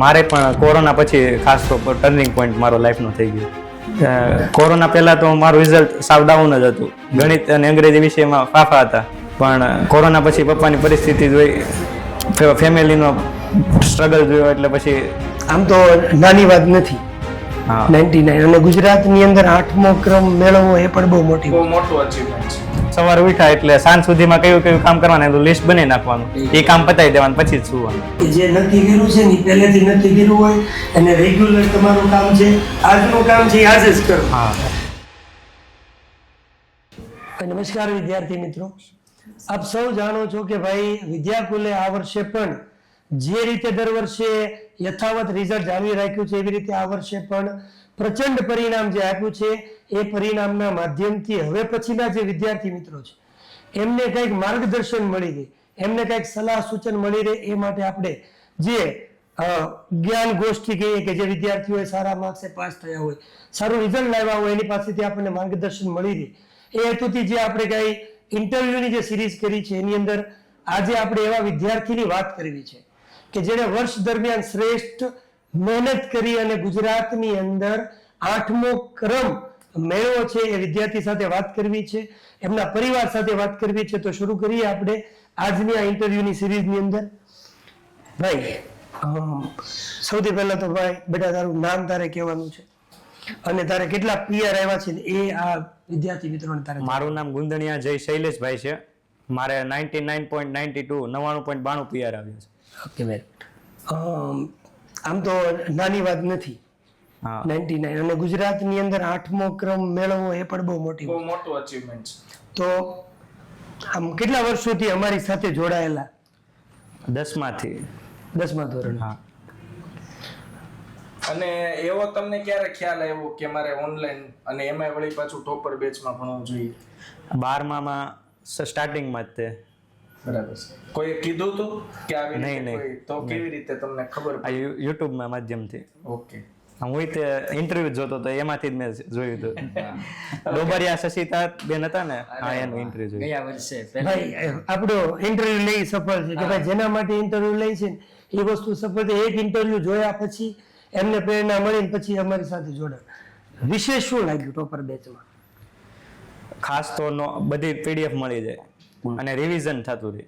મારે પણ કોરોના પછી ખાસ તો ટર્નિંગ પોઈન્ટ મારો લાઈફનો થઈ ગયો. કોરોના પહેલાં તો મારું રિઝલ્ટ સાવ ડાઉન જ હતું. ગણિત અને અંગ્રેજી વિષયમાં ફાફા હતા. પણ કોરોના પછી પપ્પાની પરિસ્થિતિ જોઈ, ફેમિલીનો સ્ટ્રગલ જોયો એટલે પછી આમ તો નાની વાત નથી. હા 99 અને ગુજરાતની અંદર 8મો ક્રમ મેળવવો એ પણ બહુ મોટું અચીવમેન્ટ છે. સવારે ઉઠ્યા એટલે સાંજ સુધીમાં કયું કામ કરવાનું એનું લિસ્ટ બનાવી નાખવાનું, એ કામ પતાવી દેવાનું, પછી જ સુવાનું. જે નક્કી કર્યું છે ને પહેલેથી નક્કી કર્યું હોય અને રેગ્યુલર તમારું કામ છે, આજનું કામ છે એ આજે જ કરો. હા. નમસ્કાર વિદ્યાર્થી મિત્રો, આપ સૌ જાણો છો કે ભાઈ વિદ્યાકુલે આ વર્ષે પણ જે રીતે દર વર્ષે યથાવત રિઝલ્ટ જાળવી રાખ્યું છે એવી રીતે આ વર્ષે પણ પ્રચંડ પરિણામ જે આપ્યું છે એ પરિણામના માધ્યમથી હવે પછીના જે વિદ્યાર્થી મિત્રો છે એમને કંઈક માર્ગદર્શન મળી રહે, એમને કંઈક સલાહ સૂચન મળી રહે એ માટે આપણે જે જ્ઞાન ગોષ્ઠી કહીએ કે જે વિદ્યાર્થીઓએ સારા માર્ક્સે પાસ થયા હોય, સારું રિઝલ્ટ લાવ્યા હોય, એની પાસેથી આપણને માર્ગદર્શન મળી રહે એ હેતુથી જે આપણે કંઈ ઇન્ટરવ્યુની જે સિરીઝ કરી છે એની અંદર આજે આપણે એવા વિદ્યાર્થીની વાત કરવી છે કે જેણે વર્ષ દરમિયાન શ્રેષ્ઠ મહેનત કરી અને ગુજરાતની અંદર 8મો ક્રમ મેળવ્યો છે એ વિદ્યાર્થી સાથે વાત કરવી છે, એમના પરિવાર સાથે વાત કરવી છે. તો શરૂ કરીએ આપણે આજની આ ઇન્ટરવ્યુની સિરીઝની અંદર. ભાઈ સૌથી પહેલા તો ભાઈ બેટા તારું નામ તારે કહેવાનું છે અને તારે કેટલા પીઆર આવ્યા છે એ આ વિદ્યાર્થી મિત્રોને તારે. મારું નામ ગુંદણિયા જય શૈલેષભાઈ છે. મારે 99.92 99.92 પીઆર આવ્યો છે. ઓકે વેરી આમ તો નાની વાત નથી. હા 99 અને ગુજરાતની અંદર 8મો ક્રમ મેળવવો એ પણ બહુ મોટું અચીવમેન્ટ છે. તો આમ કેટલા વર્ષોથી અમારી સાથે જોડાયેલા? 10માંથી. 10મા ધોરણ. હા. અને એવો તમને ક્યારે ખ્યાલ આવ્યો કે મારે ઓનલાઈન અને એમાં વળી પાછું ટોપર બેચમાં ભણવું જોઈએ? 12માં સ્ટાર્ટિંગમાં જ તે. બરાબર છે. કોઈએ કીધું હતું કે આવી નહીં, રીતે નહીં. કોઈ? તો કેવી રીતે તમને ખબર આ પડી? યુટ્યુબના માધ્યમથી. ઓકે. હું તે ઇન્ટરવ્યુ જોતો તો એમાંથી જ મેં જોયું હતું. ડોબરિયા શશિતા બેન હતા ને, હા એનું ઇન્ટરવ્યુ જોયું. ગયા વર્ષે ભાઈ આપણો ઇન્ટરવ્યુ લઈ સફળ છે કે ભાઈ જેના માટે ઇન્ટરવ્યુ લઈ છે ને એ વસ્તુ સફળ છે. એક ઇન્ટરવ્યુ જોયા પછી એમને પ્રેરણા મળી પછી અમારી સાથે જોડાયા. વિશેષ શું લાગ્યું ટોપર બેચમાં? ખાસ તો બધી પીડીએફ મળી જાય અને રિવિઝન થતું રહે.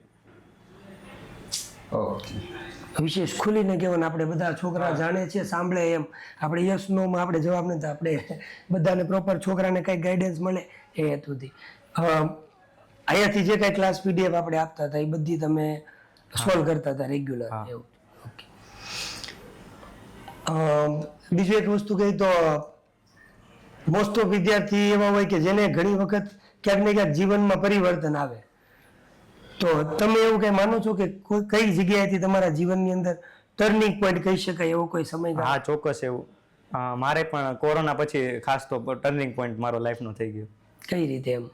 ઓકે. વિશેષ ખુલીને કહેવાનું, આપણે બધા છોકરા જાણે છે, સાંભળે એમ. આપણે યસ નો માં આપણે જવાબ નથી, આપણે બધાને પ્રોપર છોકરાને કંઈક ગાઈડન્સ મળે એ હેતુથી. અહીંયાથી જે કાંઈ ક્લાસ પીડીએફ આપણે આપતા હતા એ બધી તમે સોલ્વ કરતા હતા રેગ્યુલર એવું? ઓકે. બીજું એક વસ્તુ કહી તો મોસ્ટ ઓફ વિદ્યાર્થી એવા હોય કે જેને ઘણી વખત ક્યાંક ને ક્યાંક જીવનમાં પરિવર્તન આવે. તો તમે એવું કઈ માનો છો કે કઈ જગ્યાએથી તમારા જીવનની અંદર ટર્નિંગ પોઈન્ટ કહી શકાય એવો કોઈ સમય? હા ચોક્કસ એવું. મારે પણ કોરોના પછી ખાસ તો ટર્નિંગ પોઈન્ટ મારો લાઈફનો થઈ ગયો. કઈ રીતે એમ?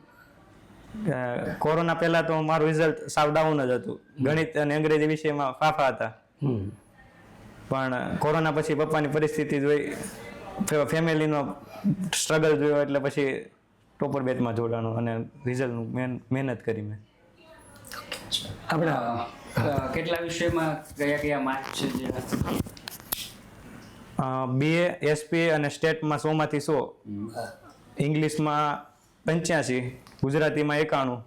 કોરોના પહેલા તો મારું રિઝલ્ટ સાવ ડાઉન જ હતું. ગણિત અને અંગ્રેજી વિષયમાં ફાફા હતા. પણ કોરોના પછી પપ્પાની પરિસ્થિતિ જોઈ, ફેમિલીનો સ્ટ્રગલ જોયો એટલે પછી ટોપર બેચમાં જોડાણું અને રિઝલ્ટનું મહેનત કરી મેં. આપણા કેટલા વિષયમાં કયા માર્ક છે જે? બીએ, એસપી અને સ્ટેટમાં 100માંથી 100, ઇંગ્લિશમાં 85, ગુજરાતીમાં 91,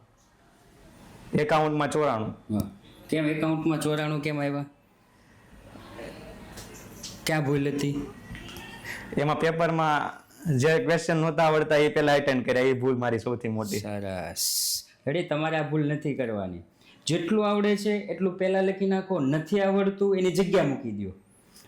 એકાઉન્ટમાં 94. કેમ એકાઉન્ટમાં 94 કેમ આવ્યા? ક્યાં ભૂલ હતી? એમાં પેપરમાં જે ક્વેશ્ચન નહોતા આવડતા એ પહેલા અટેન્ડ કર્યા, એ ભૂલ મારી સૌથી મોટી. સરસ. રેડી, તમારે આ ભૂલ નથી કરવાની. જેટલું આવડે છે એટલું પહેલા લખી નાખો, નથી આવડતું એની જગ્યા મૂકી દો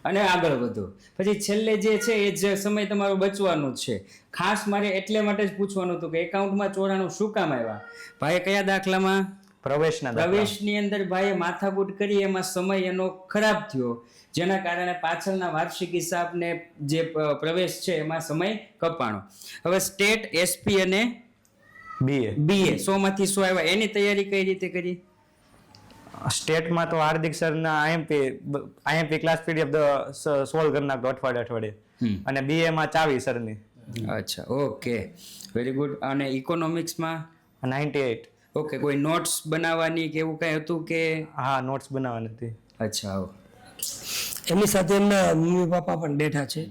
અને આગળ વધો. પછી છેલ્લે જે છે એ જ સમય તમારો બચવાનો જ છે. ખાસ મારે એટલે માટે જ પૂછવાનું હતું કે એકાઉન્ટમાં 94 શું કામ આવ્યા? ભાઈ કયા દાખલામાં? પ્રવેશની અંદર ભાઈએ માથાકૂટ કરી, એમાં સમય એનો ખરાબ થયો, જેના કારણે પાછળના વાર્ષિક હિસાબને જે પ્રવેશ છે એમાં સમય કપાણો. હવે સ્ટેટ, એસપી અને બીએ 100માંથી 100 આવ્યા. એની તૈયારી કઈ રીતે કરી? સ્ટેટમાં તો હાર્દિક સરના આઈએમપી ક્લાસ પીડીએફ સોલ્વ કરી નાખતો અઠવાડિયે અને બીએ માં ચાવી સરની. અચ્છા, ઓકે, વેરી ગુડ. અને ઇકોનોમિક્સમાં 98. ઓકે, કોઈ નોટ્સ બનાવવાની કે એવું કઈ હતું કે? હા નોટ્સ બનાવવાની હતી. અચ્છા, એમની સાથે એમના મમ્મી પપ્પા પણ બેઠા છે.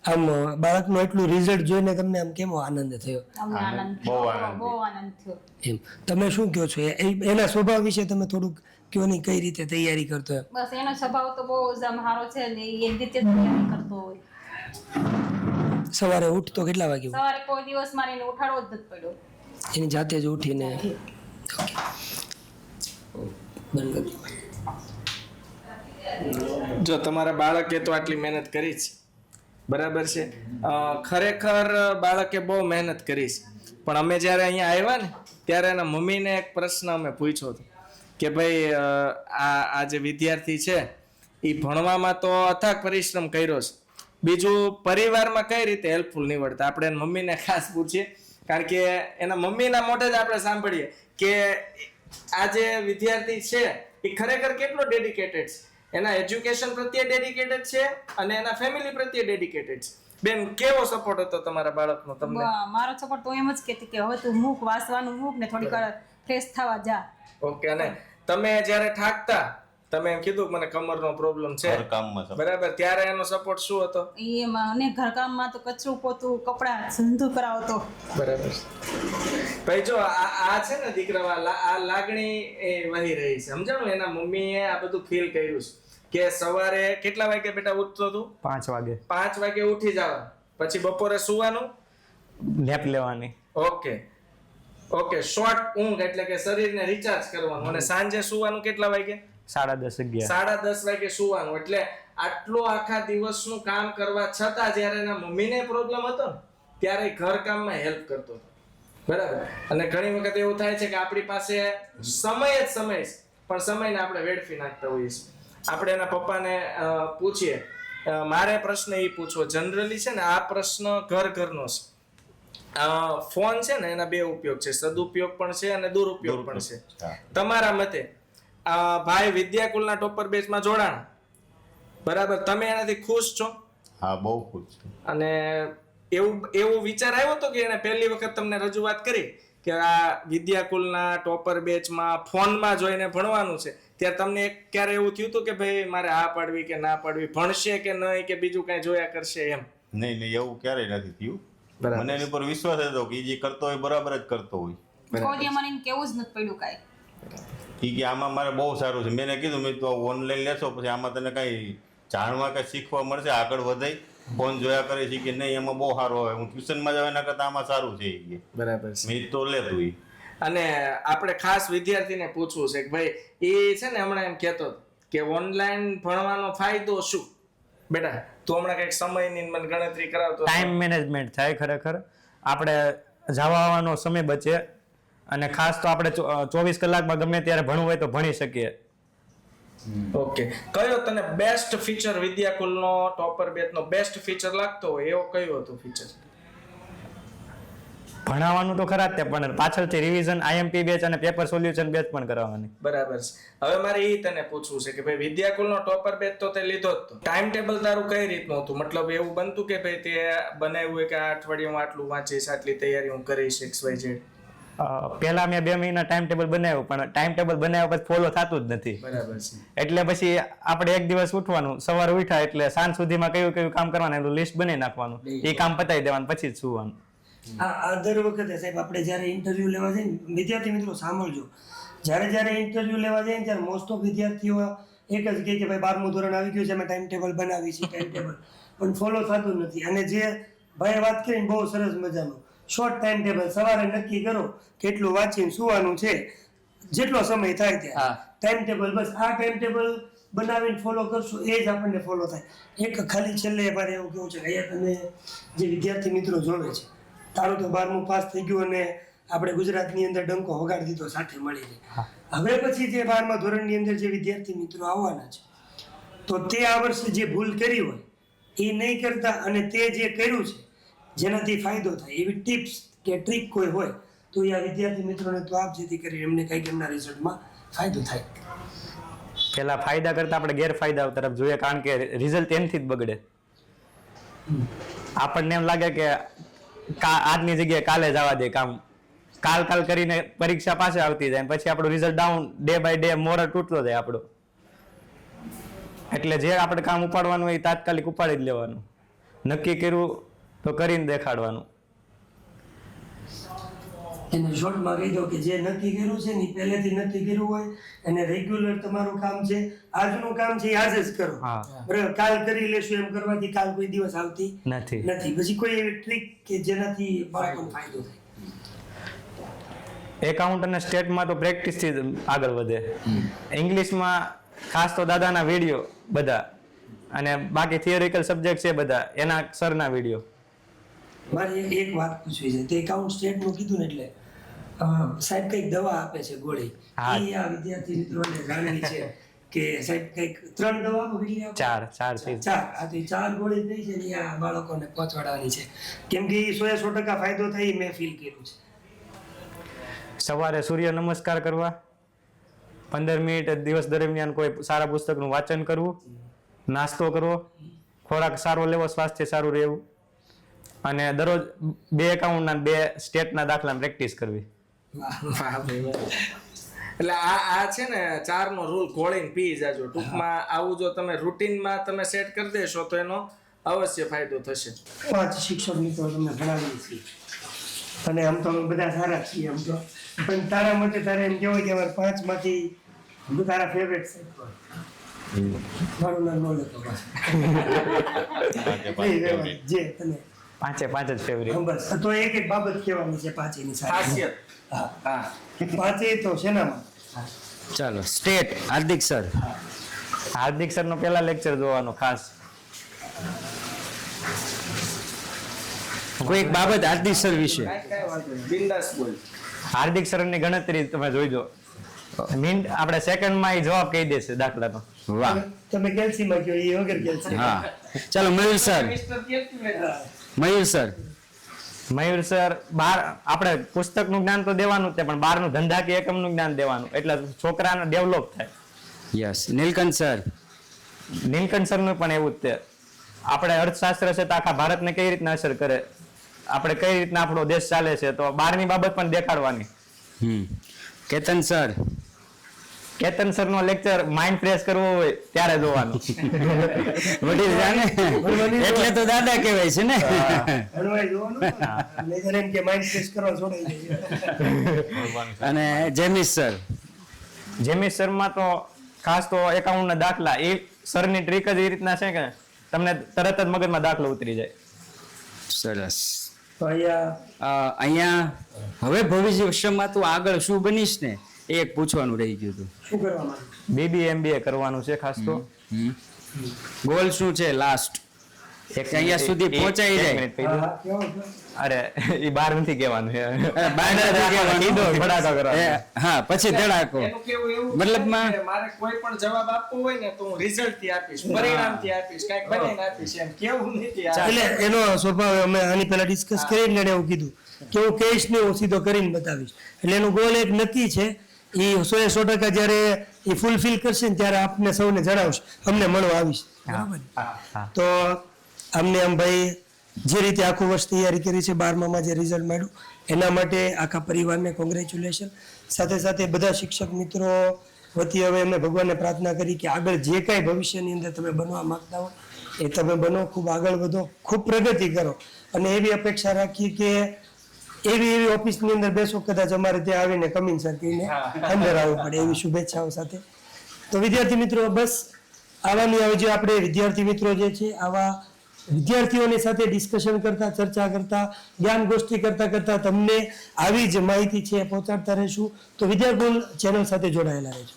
આમ બાળકનું એટલું રિઝલ્ટ જોઈને તમને આમ કેવો આનંદ થયો? અમને આનંદ થયો, બહુ આનંદ થયો. એમ તમે શું કહો છો? એના સ્વભાવ વિશે તમે થોડુંક કહો નહીં, કઈ રીતે તૈયારી કરતો એમ? બસ એનો સ્વભાવ તો બહુ જ આમ સારો છે ને એ રીતે જ તૈયારી કરતો હોય. સવારે ઉઠતો કેટલા વાગે? સવારે કોઈ દિવસ મારે એને ઉઠાડવો જ નથી પડ્યો. એની જાતે જ ઉઠીને બંધ કરી દો. જો તમારા બાળકે તો આટલી મહેનત કરી છે, બરાબર છે, ખરેખર બાળકે બહુ મહેનત કરી છે. પણ અમે જ્યારે અહીંયા આવ્યા ને ત્યારે એના મમ્મીને એક પ્રશ્ન અમે પૂછ્યો હતો કે ભાઈ આ જે વિદ્યાર્થી છે એ ભણવામાં તો અથાગ પરિશ્રમ કર્યો છે, બીજું પરિવારમાં કઈ રીતે હેલ્પફુલ નીવડતા? આપણે એના મમ્મીને ખાસ પૂછીએ, કારણ કે એના મમ્મીના મોઢે જ આપણે સાંભળીએ કે આ જે વિદ્યાર્થી છે એ ખરેખર કેટલો ડેડિકેટેડ છે, એના એજ્યુકેશન પ્રત્યે ડેડિકેટેડ છે અને એના ફેમિલી પ્રત્યે ડેડિકેટેડ છે. બેન, કેવો સપોર્ટ હતો તમારા બાળકનો તમને? મારો સપોર્ટ તો એમ જ કહેતી કે હવે તું મૂક વાંચવાનું, મૂક ને થોડીક ફ્રેશ થવા જા. ઓકે. અને તમે જ્યારે થાકતા, તમે એમ કીધું કે મને કમરનો પ્રોબ્લેમ છે, બરાબર, ત્યારે એનો સપોર્ટ શું હતો? એમાં અને ઘરકામમાં તો કચરું પોતું, કપડાં સંધુ કરાવતો. બરાબર. ભાઈ જો આ છે ને દીકરા, આ લાગણી એ વહી રહી છે, સમજાણું? એના મમ્મીએ આ બધું ફીલ કર્યું છે કે સવારે કેટલા વાગે બેટા ઉઠતો તું? 5 વાગે. 5 વાગે ઉઠી જવાનું, પછી બપોરે સુવાનું, લેપ લેવાની. ઓકે, શોર્ટ ઊંઘ એટલે કે શરીરને રિચાર્જ કરવાનું, અને સાંજે સુવાનું કેટલા વાગે? 10:30, 11. 10:30 વાગે સુવાનું. એટલે આટલો આખા દિવસનું કામ કરવા છતાં જ્યારે એના મમ્મીને પ્રોબ્લેમ હતો ને ત્યારે ઘર કામમાં હેલ્પ કરતો હતો, બરાબર. અને ઘણી વખત એવું થાય છે કે આપણી પાસે સમય જ સમય છે, પણ સમયને આપણે વેડફી નાખતા હોઈએ છીએ. આપણે એના પપ્પાને પૂછીએ, મારે પ્રશ્ન એ પૂછવો જનરલી છે ને, આ પ્રશ્ન ઘરનો છે. ફોન છે ને એના બે ઉપયોગ છે, સદુપયોગ પણ છે અને દુરુપયોગ પણ છે. તમારા મતે ભાઈ વિદ્યાકુલના ટોપર બેચમાં જોડાણ, બરાબર, તમે એનાથી ખુશ છો? હા, બહુ ખુશ છું. અને એવું વિચાર આવ્યો હતો કે એને પહેલી વખત તમને રજૂઆત કરી કે આ વિદ્યાકુલના ટોપર બેચમાં ફોનમાં જોઈને ભણવાનું છે, ત્યારે તમને ક્યારે એવું થયું હતું કે ભાઈ મારે આ પાડવી કે ના પાડવી, ભણશે કે નહીં, કે બીજું કઈ જોયા કરશે એમ? નહીં, એવું ક્યારેય નથી થયું. મને એની પર વિશ્વાસ હતો કે જે કરતો હોય બરાબર જ કરતો હોય. કોઈ દી મને કેવું જ નથી પડ્યું કાંઈ. કે આમાં મારે બહુ સારું છે. મેં કીધું મેં તો ઓનલાઈન લેશો પછી આમાં તને કઈ જાણવા કઈ શીખવા મળશે, આગળ વધાય, ફોન જોયા કરે છે કે નહીં, એમાં બહુ સારું આવે, હું ટ્યુશનમાં જવા એના કરતા આમાં સારું છે. બરાબર, મેં તો લેતું. અને આપણે ખાસ વિદ્યાર્થીને પૂછવું છે કે ભાઈ એ છે ને હમણાં એમ કહેતો કે ઓનલાઈન ભણવાનો ફાયદો શું? બેટા તું હમણાં કઈક સમયની મને ગણતરી કરાવતો. ટાઈમ મેનેજમેન્ટ થાય, ખરેખર આપણે જવા આવવાનો સમય બચે, અને ખાસ તો આપણે 24 કલાકમાં ગમે ત્યારે ભણવું હોય તો ભણી શકીએ. ઓકે, કયો તને બેસ્ટ ફીચર વિદ્યાકુલનો ટોપર બેચનો બેસ્ટ ફીચર લાગતો હોય એવો કયું હતું ફીચર? ભણાવવાનું તો ખરા જ તે, પણ પાછળથી રિવિઝન, આઈએમપી બેચ અને પેપર સોલ્યુશન બેચ પણ કરાવવાની. બરાબર છે. હવે મારે એ તને પૂછવું છે કે ભાઈ વિદ્યાકુલનો ટોપર બેચ તો તે લીધો જ તો, ટાઈમ ટેબલ તારું કઈ રીતનું હતું? મતલબ એવું બનતું કે ભાઈ તે બનાવ્યું હોય કે આ અઠવાડિયામાં આટલું વાંચીશ, આટલી તૈયારી હું કરીશ, XYZ? પહેલા મેં 2 મહિના ટાઈમ ટેબલ બનાવ્યું, પણ ટાઈમ ટેબલ બનાવ્યા પછી ફોલો થતું જ નથી. બરાબર છે. એટલે પછી આપણે એક દિવસ ઉઠવાનું, સવારે ઉઠ્યા એટલે સાંજ સુધીમાં કયું કામ કરવાનું એનું લિસ્ટ બનાવી નાખવાનું, એ કામ પતાવી દેવાનું, પછી જ સુવાનું. દર વખતે સાહેબ આપણે જ્યારે ઇન્ટરવ્યુ લેવા જઈએ, વિદ્યાર્થી મિત્રો સાંભળજો, જ્યારે ઇન્ટરવ્યુ લેવા જઈએ ત્યારે મોસ્ટ ઓફ વિદ્યાર્થીઓ એક જ કહે કે ભાઈ 12મું ધોરણ આવી ગયું છે, અમે ટાઈમ ટેબલ બનાવી છે, ટાઈમ ટેબલ પણ ફોલો થતું નથી. અને જે ભાઈ વાત કરીને બહુ સરસ મજાનું શોર્ટ ટાઈમ ટેબલ, સવારે નક્કી કરો કેટલું વાંચીને સુવાનું છે, જેટલો સમય થાય ત્યાં ટાઈમ ટેબલ, બસ આ ટાઈમ ટેબલ બનાવીને ફોલો કરશું એ જ આપણને ફોલો થાય. એક ખાલી છેલ્લે મારે એવું કેવું છે કે અહીંયા તમે જે વિદ્યાર્થી મિત્રો જોવે છે, તારું તો 12મું પાસ થઈ ગયું અને આપણે ગુજરાતની અંદર ડંકો વગાડી દીધો સાથે મળીને. હવે પછી જે 12મા ધોરણની અંદર જે વિદ્યાર્થી મિત્રો આવવાના છે, તો તે આ વર્ષે જે ભૂલ કરી હોય એ નહીં કરતા, અને તે જે કર્યું છે જેનાથી ફાયદો થાય એવી ટિપ્સ કે ટ્રીક કોઈ હોય તો એ આ વિદ્યાર્થી મિત્રોને તો આપ, જેથી કરીને એમને કંઈક એમના રિઝલ્ટમાં ફાયદો થાય. પેલા ફાયદા કરતા આપણે ગેરફાયદા તરફ જોઈએ, કારણ કે રિઝલ્ટ એમથી જ બગડે. આપણને એમ લાગે કે આજની જગ્યાએ કાલે જવા દે કામ, કાલ કરીને પરીક્ષા પાસે આવતી જાય, પછી આપણું result down, day by day moral તૂટતો જાય આપણો. એટલે જે આપણે કામ ઉપાડવાનું હોય એ તાત્કાલિક ઉપાડી જ લેવાનું. નક્કી કર્યું તો કરીને દેખાડવાનું. એને શોર્ટમાં કહી દો કે જે નક્કી કર્યું છે ને એ પહેલેથી નક્કી કર્યું હોય અને રેગ્યુલર તમારું કામ છે, આજનું કામ છે એ આજે જ કરો. હા. બરાબર, કાલ કરી લેશું એમ કરવાથી કાલ કોઈ દિવસ આવતી નથી. પછી કોઈ એવી ટ્રીક કે જેનાથી બાળકોને ફાયદો થાય. એકાઉન્ટ અને સ્ટેટમાં તો પ્રેક્ટિસથી જ આગળ વધે. ઇંગ્લિશમાં ખાસ તો દાદાના વિડીયો બધા, અને બાકી થિયરિકલ સબ્જેક્ટ છે બધા એના સરના વિડીયો. મારે એક વાત પૂછવી છે, તે એકાઉન્ટ સ્ટેટનું કીધું ને એટલે સાહેબ કંઈક દવા આપે છે ગોળી, હા. એ આ વિદ્યાર્થી મિત્રોને જાણવી છે કે સાહેબ કંઈક 3 દવા આપો, કેટલી આપો? 4 થી 4. આ તો 4 ગોળી થઈ છે ને આ બાળકોને પહોંચાડવાની છે, કેમ કે એ 100% ફાયદો થાય મેં ફીલ કર્યું છે. સવારે સૂર્ય નમસ્કાર કરવા, 15 મિનિટ દિવસ દરમિયાન કોઈ સારા પુસ્તકનું વાંચન કરવું, નાસ્તો કરવો, ખોરાક સારો લેવો, સ્વાસ્થ્ય સારું રહેવું, અને દરરોજ 2 એકાઉન્ટના 2 સ્ટેટના દાખલા પ્રેક્ટિસ કરવી. એટલે આ છે ને 4 નો રૂલ ઘોળીને પી જાજો. ટૂંકમાં આવું જો તમે રૂટીનમાં તમે સેટ કરી દેશો તો એનો અવશ્ય ફાયદો થશે. 5 શિક્ષક મિત્રો તમને ભણાવીએ છીએ અને આમ તો અમે બધા સારા છીએ આમ તો, પણ તારા માટે તારે એમ કહેવાય કે અમારે 5 માંથી હું તારા ફેવરેટ છે. મારું નામ નો લેતો બસ. જે તને 5 જ ફેવરિટ. બસ તો એક એક બાબત કહેવાની છે 5 એની સાથે. ખાસિયત. હા 5 તો શેનામાં? ચાલો સ્ટેટ હાર્દિક સર. હાર્દિક સરનો પહેલા લેક્ચર જોવાનો ખાસ. કોઈ એક બાબત હાર્દિક સર વિશે. કાંઈ વાંધો નહીં, બિંદાસ બોલ. હાર્દિક સરની ગણતરી તમે જોઈજો. મિનિટ આપણે સેકન્ડમાં એ જવાબ કહી દેશે દાખલાનો. વાહ. તમે કેલ્સીમાં કહો, એ વગર કેલ્સી. હા ચાલો મયુર સર. મયુર સર. મયુર સર આપણે પુસ્તકનું જ્ઞાન તો દેવાનું જ છે, પણ બહારનું ધંધાકીય એકમનું જ્ઞાન દેવાનું, એટલે છોકરાને ડેવલપ થાય. Yes Neelkanth sir. નીલકંઠ સરનું પણ એવું જ છે. આપણે અર્થશાસ્ત્ર છે તો આખા ભારતને કઈ રીતના અસર કરે, આપણે કઈ રીતના આપણો દેશ ચાલે છે, તો બહારની બાબત પણ દેખાડવાની. કેતન સર. કેતન સરનો લેક્ચર માઇન્ડ ફ્રેશ કરવો હોય ત્યારે જોવાનું. વડીલ જાણે એટલે તો દાદા કહેવાય છે ને. હળવાઈ જોવાનું, નહીંતર એમ કે માઇન્ડ ફ્રેશ કરવા છોડાઈ જાય. અને જેમિસ સર. જેમિસ શર્મા તો ખાસ તો એકાઉન્ટના દાખલા, એ સરની ટ્રીક જ એ રીતના છે કે તમને તરત જ મગજમાં દાખલો ઉતરી જાય. સરસ. તો અહીંયા હવે ભવિષ્યમાં તું આગળ શું બનીશ ને એ એક પૂછવાનું રહી ગયું હતું. શું કરવા માંગે? BBA MBA કરવાનું છે ખાસ તો. ગોલ શું છે લાસ્ટ? અહીંયા સુધી પહોંચાઈ જાય. મિનિટ કહી દઉં. હા, કેવો છે? અરે એ બહાર નથી કહેવાનું છે. બહાર નથી કહેવાનું. કીધો, ભડાકા કરવાનો. હા પછી ધડાકો. એનું કેવું એવું મતલબમાં છે કે મારે કોઈ પણ જવાબ આપવો હોય ને તો હું રિઝલ્ટ થી આપીશ, પરિણામ થી આપીશ, કાંઈક બનાવીને આપીશ, એમ કેવું નથી. એટલે એનો સ્વભાવ અમે આની પહેલા ડિસ્કસ કરીને એને એવું કીધું કે હું કહીશ ને હું સીધો કરીને બતાવીશ. એટલે એનું ગોલ એક નક્કી છે, એ 100% જ્યારે એ ફૂલફિલ કરશે ને ત્યારે આપને સૌને જણાવશે, અમને મળવા આવીશ. બરાબર ને? તો અમને આમ ભાઈ જે રીતે આખું વર્ષ તૈયારી કરી છે, 12મામાં જે રિઝલ્ટ મળ્યું એના માટે આખા પરિવારને કોંગ્રેચ્યુલેશન. સાથે સાથે બધા શિક્ષક મિત્રો વતી હવે અમે ભગવાનને પ્રાર્થના કરી કે આગળ જે કાંઈ ભવિષ્યની અંદર તમે બનવા માંગતા હો એ તમે બનો, ખૂબ આગળ વધો, ખૂબ પ્રગતિ કરો, અને એવી અપેક્ષા રાખીએ કે એવી ઓફિસની અંદર બેસો, કદાચ અમારે ત્યાં આવીને કમિંગ સર કહીને અંદર આવવું પડે, એવી શુભેચ્છાઓ સાથે. તો વિદ્યાર્થી મિત્રો બસ આવાની હવે જે આપણે વિદ્યાર્થી મિત્રો જે છે આવા વિદ્યાર્થીઓની સાથે ડિસ્કશન કરતા, ચર્ચા કરતા, જ્ઞાન ગોષ્ઠી કરતા તમને આવી જ માહિતી છે પહોંચાડતા રહીશું. તો વિદ્યાકુલ ચેનલ સાથે જોડાયેલા રહેજો.